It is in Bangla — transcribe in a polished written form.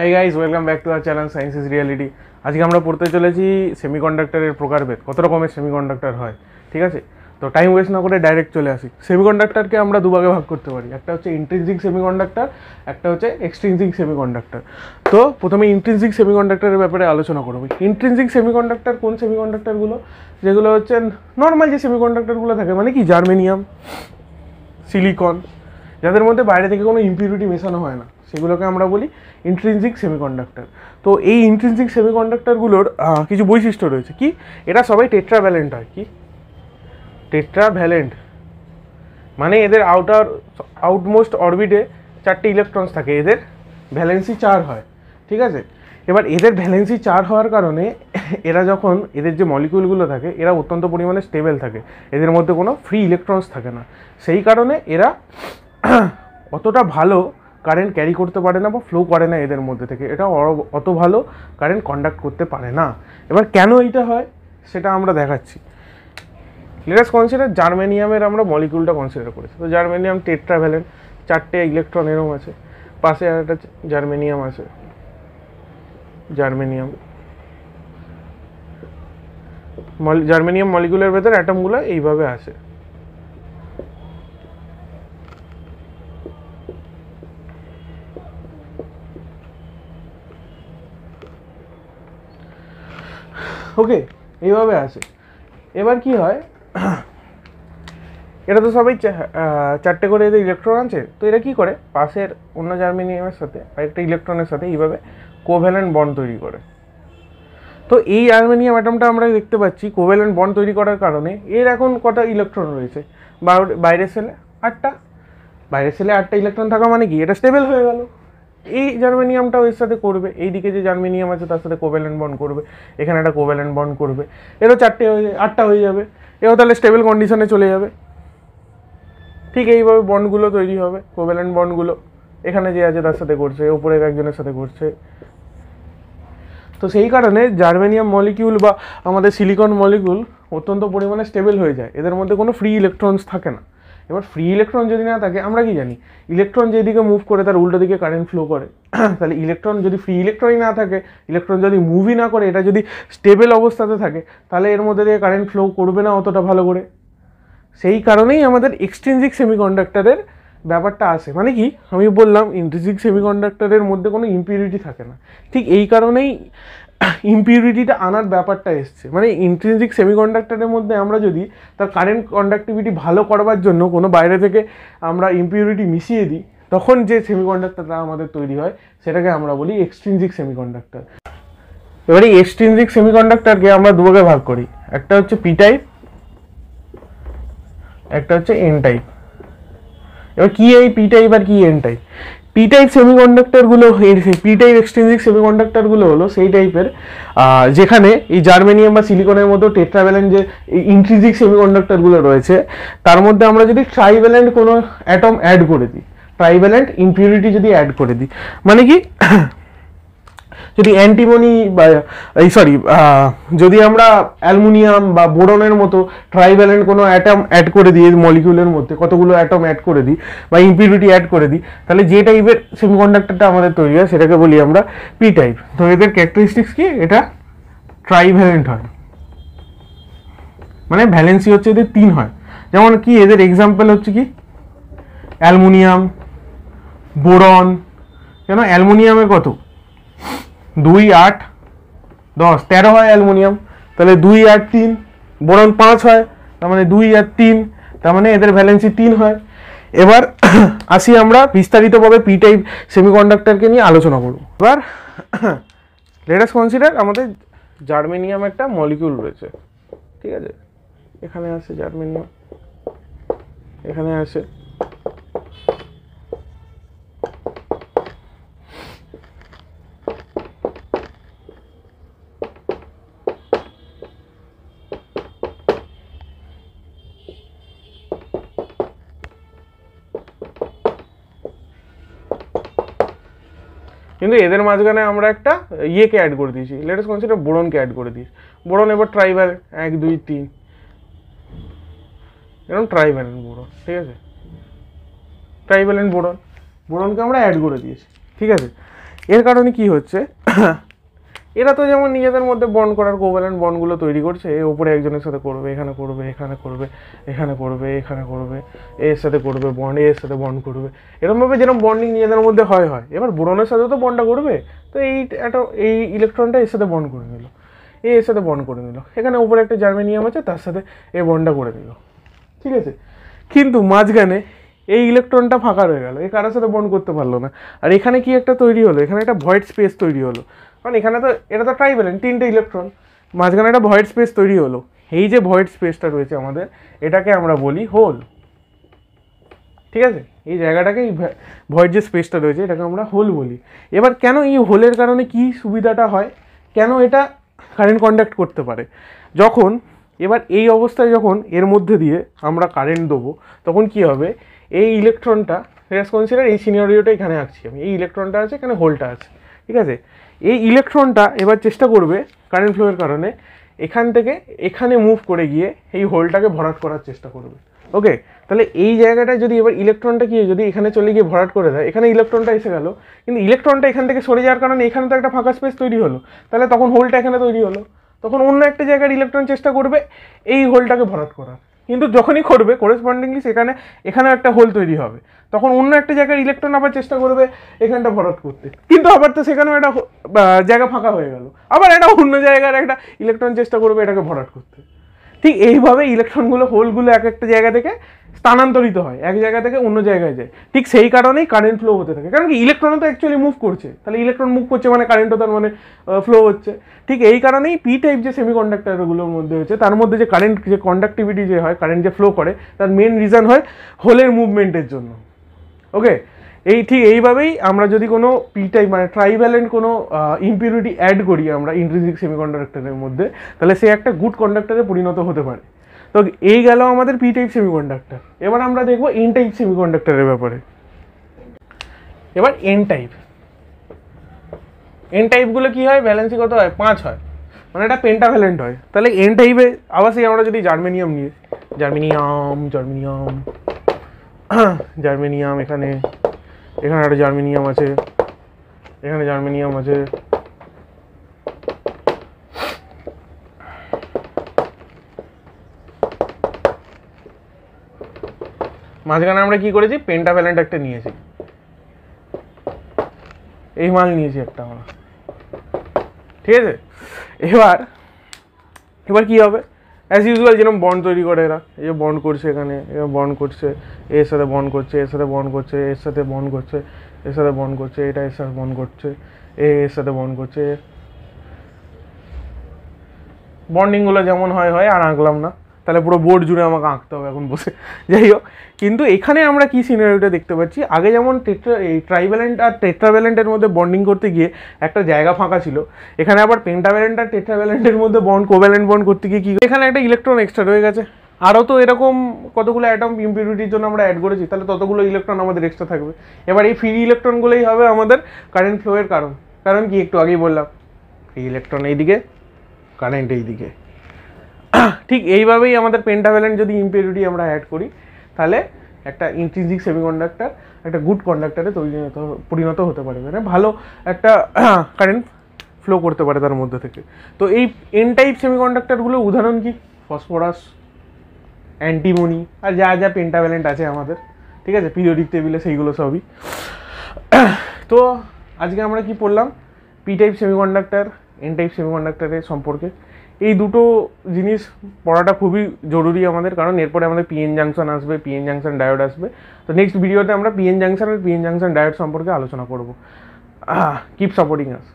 Hey guys, welcome back to our channel Science is Reality. আজকে আমরা পড়তে চলেছি সেমিকন্ডাক্টরের প্রকারভেদ, কত রকমের সেমিকন্ডাক্টর হয়। ঠিক আছে, তো টাইম ওয়েস্ট না করে ডাইরেক্ট চলে আসি। সেমিকন্ডাক্টরকে আমরা দুভাগে ভাগ করতে পারি, একটা হচ্ছে ইন্ট্রিনসিক সেমিকন্ডাক্টর, একটা হচ্ছে এক্সট্রিনসিক সেমিকন্ডাক্টর। তো প্রথমে ইন্ট্রিনসিক সেমিকন্ডাক্টরের ব্যাপারে আলোচনা করব। ইন্ট্রিনসিক সেমিকন্ডাক্টর কোন সেমিকন্ডাক্টরগুলো? যেগুলো হচ্ছে নর্মাল যে সেমিকন্ডাক্টরগুলো থাকে, মানে কি জার্মেনিয়াম, সিলিকন, যাদের মধ্যে বাইরে থেকে কোনো ইম্পিউরিটি মেশানো হয় না, সেগুলোকে আমরা বলি ইন্ট্রিনসিক সেমিকন্ডাক্টর। তো এই ইন্ট্রিনসিক সেমিকন্ডাক্টরগুলোর কিছু বৈশিষ্ট্য রয়েছে। কি? এরা সবাই টেট্রাভ্যালেন্ট হয়। কি টেট্রাভ্যালেন্ট মানে এদের আউটমোস্ট অরবিটে 4টে ইলেকট্রনস থাকে, এদের ভ্যালেন্সি 4 হয়। ঠিক আছে, এবার এদের ভ্যালেন্সি 4 হওয়ার কারণে এরা যখন এদের যে মলিকিউলগুলো থাকে এরা অত্যন্ত পরিমাণে স্টেবল থাকে, এদের মধ্যে কোনো ফ্রি ইলেকট্রনস থাকে না। সেই কারণে এরা অতটা ভালো কারেন্ট ক্যারি করতে পারে না বা ফ্লো করে না এদের মধ্যে থেকে, এটা অত ভালো কারেন্ট কন্ডাক্ট করতে পারে না। এবার কেন এইটা হয় সেটা আমরা দেখাচ্ছি। লেট আস কনসিডার জার্মেনিয়ামের আমরা মলিকিউলটা কনসিডার করেছি। তো জার্মেনিয়াম টেট্রাভ্যালেন্ট, 4টে ইলেকট্রন এরম আছে, পাশে আর একটা জার্মেনিয়াম আছে। জার্মেনিয়াম মলিকিউলের ভেতর অ্যাটমগুলো এইভাবে আসে। ওকে, এইভাবে আসে। এবার কি হয়, এরা তো সবাই 4টে করে এদের ইলেকট্রন আছে। তো এরা কি করে, পাশের অন্য জার্মেনিয়ামের সাথে আরেকটা ইলেকট্রনের সাথে এইভাবে কোভ্যালেন্ট বন্ড তৈরি করে। তো এই জার্মেনিয়াম অ্যাটমটা আমরা দেখতে পাচ্ছি কোভ্যালেন্ট বন্ড তৈরি করার কারণে এর এখন কটা ইলেকট্রন রয়েছে, বাইরের সেলে 8টা। বাইরের সেলে 8টা ইলেকট্রন থাকা মানে কি, এটা স্টেবল হয়ে গেল। এই জার্মেনিয়ামটাও এর সাথে করবে, এইদিকে যে জার্মেনিয়াম আছে তার সাথে কোভ্যালেন্ট বন্ড করবে, এখানে একটা কোভ্যালেন্ট বন্ড করবে, এরও 8টা হয়ে যাবে, এও তাহলে স্টেবল কন্ডিশনে চলে যাবে। ঠিক এইভাবে বন্ডগুলো তৈরি হবে, কোভ্যালেন্ট বন্ডগুলো এখানে যে আছে তার সাথে করছে, উপরের একজনের সাথে করছে। তো সেই কারণে জার্মেনিয়াম মলিকিউল বা আমাদের সিলিকন মলিকিউল অত্যন্ত পরিমাণে স্টেবল হয়ে যায়, এদের মধ্যে কোনো ফ্রি ইলেকট্রনস থাকে না। এবার ফ্রি ইলেকট্রন যদি না থাকে, আমরা কি জানি, ইলেকট্রন যেদিকে মুভ করে তার উল্টো দিকে কারেন্ট ফ্লো করে। তাহলে ইলেকট্রন যদি ফ্রি ইলেকট্রনই না থাকে, ইলেকট্রন যদি মুভই না করে, এটা যদি স্টেবল অবস্থাতে থাকে, তাহলে এর মধ্যে দিয়ে কারেন্ট ফ্লো করবে না অতটা ভালো করে। সেই কারণেই আমাদের এক্সট্রিনসিক সেমিকন্ডাক্টরের ব্যাপারটা আসে। মানে কি, আমি বললাম ইন্ট্রিনসিক সেমিকন্ডাক্টরের মধ্যে কোনো ইম্পিউরিটি থাকে না, ঠিক এই কারণেই ইম্পিউরিটিটা আনার ব্যাপারটা এসছে। মানে ইন্ট্রিনসিক সেমিকন্ডাক্টরের মধ্যে আমরা যদি তার কারেন্ট কন্ডাক্টিভিটি ভালো করবার জন্য কোনো বাইরে থেকে আমরা ইম্পিউরিটি মিশিয়ে দিই, তখন যে সেমিকন্ডাক্টরটা আমাদের তৈরি হয় সেটাকে আমরা বলি এক্সট্রিনসিক সেমিকন্ডাক্টর। এবার এই এক্সট্রিনসিক সেমিকন্ডাক্টরকে আমরা দুভাগে ভাগ করি, একটা হচ্ছে পি টাইপ, একটা হচ্ছে এন টাইপ। এবার কি এই পি টাইপ আর কি এন টাইপ? পি টাইপ সেমিকন্ডাক্টরগুলো, পি টাইপ এক্সট্রিনসিক সেমিকন্ডাক্টরগুলো হলো সেই টাইপের যেখানে এই জার্মেনিয়াম বা সিলিকনের মতো টেট্রাভ্যালেন্ট যে ইন্ট্রিনসিক সেমিকন্ডাক্টরগুলো রয়েছে, তার মধ্যে আমরা যদি ট্রাইভ্যালেন্ট কোনো অ্যাটম অ্যাড করে দিই, ট্রাইভ্যালেন্ট ইম্পিউরিটি যদি অ্যাড করে দিই, মানে কি, যদি অ্যান্টিমনি বা যদি আমরা অ্যালুমিনিয়াম বা বোরনের মতো ট্রাইভ্যালেন্ট কোনো অ্যাটম অ্যাড করে দিই, মলিকিউলের মধ্যে কতগুলো অ্যাটম অ্যাড করে দিই বা ইম্পিউরিটি অ্যাড করে দিই, তাহলে যে টাইপের সেমিকন্ডাক্টরটা আমাদের তৈরি হয় সেটাকে বলি আমরা পি টাইপ। তো এদের ক্যারেক্টারিস্টিক্স কি, এটা ট্রাইভ্যালেন্ট হয়, মানে ভ্যালেন্সি হচ্ছে এদের 3 হয়। যেমন কি, এদের এক্সাম্পল হচ্ছে কি, অ্যালুমিনিয়াম, বোরন। কেন, অ্যালুমিনিয়ামের কত 2, 8, 10, 13 হয় অ্যালুমিনিয়াম, তাহলে 2, 8, 3। বোরন 5 হয়, তার মানে 2 আর 3, তার মানে এদের ভ্যালেন্সি 3 হয়। এবার আসি আমরা বিস্তারিতভাবে পি টাইপ সেমিকন্ডাক্টরকে নিয়ে আলোচনা করব। এবার লেট আস কনসিডার আমাদের জার্মেনিয়াম একটা মলিকিউল রয়েছে। ঠিক আছে, এখানে আছে জার্মেনিয়াম, এখানে আছে কিন্তু এদের মাঝখানে আমরা একটা ইয়েকে অ্যাড করে দিয়েছি, লেট আস কনসিডার বোরনকে অ্যাড করে দিয়েছি। বোরন এবার ট্রাইভ্যালেন্ট 1, 2, 3 এরকম ট্রাইভ্যালেন্ট বোরন। ঠিক আছে, ট্রাইভ্যালেন্ট বোরনকে আমরা অ্যাড করে দিয়েছি। ঠিক আছে, এর কারণে কি হচ্ছে, এরা তো যেমন নিজেদের মধ্যে বন্ড করার কোভ্যালেন্ট বন্ডগুলো তৈরি করছে, এর উপরে একজনের সাথে করবে, এখানে করবে, এখানে করবে, এখানে করবে, এখানে করবে, এর সাথে করবে বন্ড, এর সাথে বন্ড করবে, এরকমভাবে যেরকম বন্ডিং নিজেদের মধ্যে হয়। এবার বোরনের সাথে তো বন্ডটা করবে, তো এই ইলেকট্রনটা এর সাথে বন্ড করে নিল, এর সাথে বন্ড করে নিল, এখানে উপরে একটা জার্মেনিয়াম আছে তার সাথে এই বন্ডটা করে নিল, ঠিক আছে। কিন্তু মাঝখানে এই ইলেকট্রনটা ফাঁকা রয়ে গেল, এই কারোর সাথে বন্ড করতে পারলো না। আর এখানে কি একটা তৈরি হলো, এখানে একটা ভয়েড স্পেস তৈরি হলো, কারণ এখানে তো এটা তো ট্রাইভ্যালেন্ট, 3টে ইলেকট্রন, মাঝখানে একটা ভয়েড স্পেস তৈরি হলো। এই যে ভয়েড স্পেসটা রয়েছে আমাদের, এটাকে আমরা বলি হোল, ঠিক আছে। এই জায়গাটাকে, এই ভয়েড যে স্পেসটা রয়েছে এটাকে আমরা হোল বলি। এবার কেন এই হোলের কারণে কি সুবিধাটা হয়, কেন এটা কারেন্ট কন্ডাক্ট করতে পারে, যখন এবার এই অবস্থায় যখন এর মধ্যে দিয়ে আমরা কারেন্ট দেবো তখন কি হবে, এই ইলেকট্রনটা, লেটস কনসিডার এই সিনারিওটা এখানে আঁকছি আমি, এই ইলেকট্রনটা আছে, এখানে হোলটা আছে, ঠিক আছে। এই ইলেকট্রনটা এবার চেষ্টা করবে কারেন্ট ফ্লোয়ের কারণে এখান থেকে এখানে মুভ করে গিয়ে এই হোলটাকে ভরাট করার চেষ্টা করবে, ওকে। তাহলে এই জায়গাটায় যদি এবার ইলেকট্রনটা কি যদি এখানে চলে গিয়ে ভরাট করে দেয়, এখানে ইলেকট্রনটা এসে গেল, কিন্তু ইলেকট্রনটা এখান থেকে সরে যাওয়ার কারণে এখানে তো একটা ফাঁকা স্পেস তৈরি হলো, তাহলে তখন হোলটা এখানে তৈরি হলো, তখন অন্য একটা জায়গার ইলেকট্রন চেষ্টা করবে এই হোলটাকে ভরাট করার, কিন্তু যখনই করবে করেসপন্ডিংলি সেখানে এখানেও একটা হোল তৈরি হবে, তখন অন্য একটা জায়গার ইলেকট্রন আবার চেষ্টা করবে এখানটা ভরাট করতে, কিন্তু আবার তো সেখানেও একটা জায়গা ফাঁকা হয়ে গেল, আবার একটা অন্য জায়গার একটা ইলেকট্রন চেষ্টা করবে এটাকে ভরাট করতে। ঠিক এইভাবে ইলেকট্রনগুলো, হোলগুলো এক একটা জায়গা থেকে স্থানান্তরিত হয়, এক জায়গা থেকে অন্য জায়গায় যায়। ঠিক সেই কারণেই কারেন্ট ফ্লো হতে থাকে, কারণ কি ইলেকট্রনও তো অ্যাকচুয়ালি মুভ করছে, তাহলে ইলেকট্রন মুভ করছে মানে কারেন্টও তার মানে ফ্লো হচ্ছে। ঠিক এই কারণেই পি টাইপ যে সেমিকন্ডাক্টরগুলোর মধ্যে হচ্ছে তার মধ্যে যে কারেন্ট, যে কন্ডাক্টিভিটি যে হয়, কারেন্ট যে ফ্লো করে, তার মেন রিজন হয় হোলের মুভমেন্টের জন্য, ওকে। ঠিক এইভাবেই আমরা যদি কোনো পি টাইপ মানে ট্রাইভ্যালেন্ট কোনো ইম্পিউরিটি অ্যাড করি আমরা ইন্ট্রিনসিক সেমিকন্ডাক্টরের মধ্যে, তাহলে সে একটা গুড কন্ডাক্টরে পরিণত হতে পারে। তো এই গেল আমাদের পি টাইপ সেমিকন্ডাক্টর। এবার আমরা দেখবো এন টাইপ সেমিকন্ডাক্টরের ব্যাপারে। এবার এন টাইপগুলো কি হয়, ভ্যালেন্সি কত হয়, 5 হয়, মানে এটা পেন্টাভ্যালেন্ট হয়। তাহলে এন টাইপে আবার সেই আমরা যদি জার্মেনিয়াম নিই, জার্মেনিয়াম এখানে একটা জার্মেনিয়াম আছে, এখানে জার্মেনিয়াম আছে, মাঝখানে আমরা কি করেছি, পেন্টাভ্যালেন্ট একটা নিয়েছি, এই মাল নিয়েছি একটা আমরা, ঠিক আছে। এবার কি হবে, অ্যাজ ইউজুয়াল যেরকম বন্ড তৈরি করে এরা, এই যে বন্ড করছে এখানে, এবার বন্ড করছে, এর সাথে বন্ড করছে, এর সাথে বন্ড করছে, এর সাথে বন্ড করছে, এর সাথে বন্ড করছে, এটা এর সাথে বন্ড করছে, এর সাথে বন্ড করছে, বন্ডিংগুলো যেমন হয় আর আঁকলাম না, তাহলে পুরো বোর্ড জুড়ে আমাকে আঁকতে হবে এখন বসে, যাই হোক। কিন্তু এখানে আমরা কি সিনারিওটা দেখতে পাচ্ছি, আগে যেমন এই ট্রাইভ্যালেন্ট আর টেট্রাভ্যালেন্টের মধ্যে বন্ডিং করতে গিয়ে একটা জায়গা ফাঁকা ছিল, এখানে আবার পেন্টাভ্যালেন্ট আর টেট্রাভ্যালেন্টের মধ্যে কোভ্যালেন্ট বন্ড করতে গিয়ে কি এখানে একটা ইলেকট্রন এক্সট্রা রয়ে গেছে। আরও তো এরকম কতগুলো অ্যাটম ইম্পিউরিটির জন্য আমরা অ্যাড করেছি, তাহলে ততগুলো ইলেকট্রন আমাদের এক্সট্রা থাকবে। এবার এই ফ্রি ইলেকট্রনগুলোই হবে আমাদের কারেন্ট ফ্লোয়ের কারণ কি একটু আগেই বললাম, এই ইলেকট্রন এইদিকে, কারেন্ট এইদিকে। ঠিক এইভাবেই আমাদের পেন্টাভ্যালেন্ট যদি ইম্পিউরিটি আমরা অ্যাড করি, তাহলে একটা ইন্ট্রিনসিক সেমিকন্ডাক্টর একটা গুড কন্ডাক্টরে পরিণত হতে পারে, মানে ভালো একটা কারেন্ট ফ্লো করতে পারে তার মধ্যে থেকে। তো এই এন টাইপ সেমিকন্ডাক্টরগুলোর উদাহরণ কি, ফসফরাস, অ্যান্টিমনি আর যা পেন্টাভ্যালেন্ট আছে আমাদের, ঠিক আছে, পিরিয়ডিক টেবিলে সেইগুলো সবই। তো আজকে আমরা কি পড়লাম, P type semiconductor, N type সেমিকন্ডাক্টরের সম্পর্কে। এই দুটো জিনিস পড়াটা খুবই জরুরি আমাদের, কারণ এরপরে আমাদের পিএন জাংশন আসবে, পিএন জাংশন ডায়োড আসবে। তো নেক্সট ভিডিওতে আমরা পিএন জাংশন আর পিএন জাংশন ডায়োড সম্পর্কে আলোচনা করব। কিপ সাপোর্টিং আস।